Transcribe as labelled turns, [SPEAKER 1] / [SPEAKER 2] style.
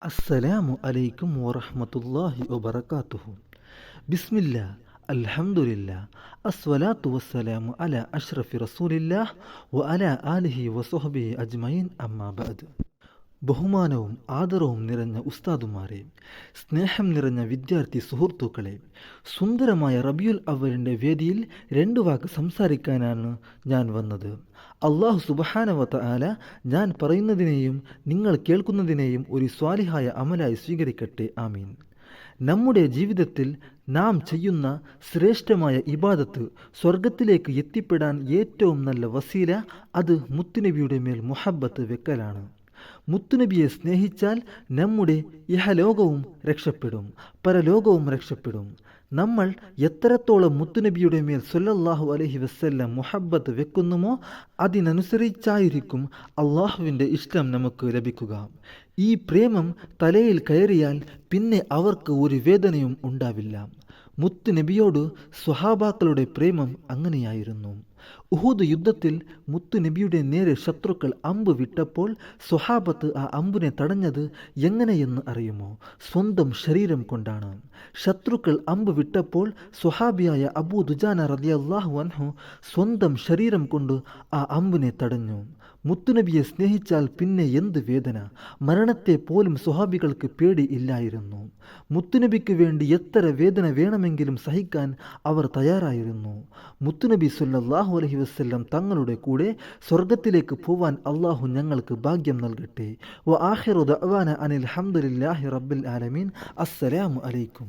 [SPEAKER 1] അസ്സലാമു അലൈക്കും വറഹ്മത്തുള്ളാഹി വബറകാതുഹു. ബിസ്മില്ലാ, അൽഹംദുലില്ലാ, അസ്സലാത്തു വസ്സലാമു അലാ അഷ്റഫി റസൂലില്ലാഹ് വ അലാ ആലിഹി വസ്വഹ്ബിഹി അജ്മഈൻ. അമ്മാ ബഅദ്. ബഹുമാനവും ആദരവും നിറഞ്ഞ ഉസ്താദുമാരെ, സ്നേഹം നിറഞ്ഞ വിദ്യാർത്ഥി സുഹൃത്തുക്കളെ, സുന്ദരമായ റബിയുൽ അവ്വലിൻ്റെ വേദിയിൽ രണ്ടു വാക്ക് സംസാരിക്കാനാണ് ഞാൻ വന്നത്. അള്ളാഹു സുബ്ഹാനഹു വ തആല ഞാൻ പറയുന്നതിനെയും നിങ്ങൾ കേൾക്കുന്നതിനെയും ഒരു സ്വാലിഹായ അമലായി സ്വീകരിക്കട്ടെ. ആമീൻ. നമ്മുടെ ജീവിതത്തിൽ നാം ചെയ്യുന്ന ശ്രേഷ്ഠമായ ഇബാദത്ത് സ്വർഗത്തിലേക്ക് എത്തിപ്പെടാൻ ഏറ്റവും നല്ല വസീല അത് മുത്തുനബിയുടെ മേൽ മുഹബ്ബത്ത് വെക്കലാണ്. മുത്തുനബിയെ സ്നേഹിച്ചാൽ നമ്മുടെ ഇഹലോകവും രക്ഷപ്പെടും, പരലോകവും രക്ഷപ്പെടും. നമ്മൾ എത്രത്തോളം മുത്തുനബിയുടെ മേൽ സ്വല്ലല്ലാഹു അലൈഹി വസല്ലം മുഹബ്ബത്ത് വെക്കുന്നുമോ അതിനനുസരിച്ചായിരിക്കും അള്ളാഹുവിൻ്റെ ഇഷ്ടം നമുക്ക് ലഭിക്കുക. ഈ പ്രേമം തലയിൽ കയറിയാൽ പിന്നെ അവർക്ക് ഒരു വേദനയും ഉണ്ടാവില്ല. മുത്തുനബിയോട് സ്വഹാബാക്കളുടെ പ്രേമം അങ്ങനെയായിരുന്നു. ഉഹുദ് യുദ്ധത്തിൽ മുത്തുനബിയുടെ നേരെ ശത്രുക്കൾ അമ്പ് വിട്ടപ്പോൾ സ്വഹാബത്ത് ആ അമ്പിനെ തടഞ്ഞത് എങ്ങനെയെന്ന് അറിയുമോ? സ്വന്തം ശരീരം കൊണ്ടാണ്. ശത്രുക്കൾ അമ്പ് വിട്ടപ്പോൾ സ്വഹാബിയായ അബൂ ദുജാന റളിയല്ലാഹു അൻഹു സ്വന്തം ശരീരം കൊണ്ട് ആ അമ്പിനെ തടഞ്ഞു. മുത്തുനബിയെ സ്നേഹിച്ചാൽ പിന്നെ എന്ത് വേദന! മരണത്തെ പോലും സ്വഹാബികൾക്ക് പേടി ഇല്ലായിരുന്നു. മുത്തുനബിക്ക് വേണ്ടി എത്ര വേദന വേണമെങ്കിലും സഹിക്കാൻ അവർ തയ്യാറായിരുന്നു. മുത്തുനബി സ്വല്ലല്ലാഹു അലൈഹി വസല്ലം തങ്ങളുടെ കൂടെ സ്വർഗത്തിലേക്ക് പോവാൻ അള്ളാഹു ഞങ്ങൾക്ക് ഭാഗ്യം നൽകട്ടെ. വ ആഖിറു ദഅ്വാന അനിൽ ഹംദുലില്ലാഹി റബ്ബിൽ ആലമീൻ. അസ്സലാമു അലൈക്കും.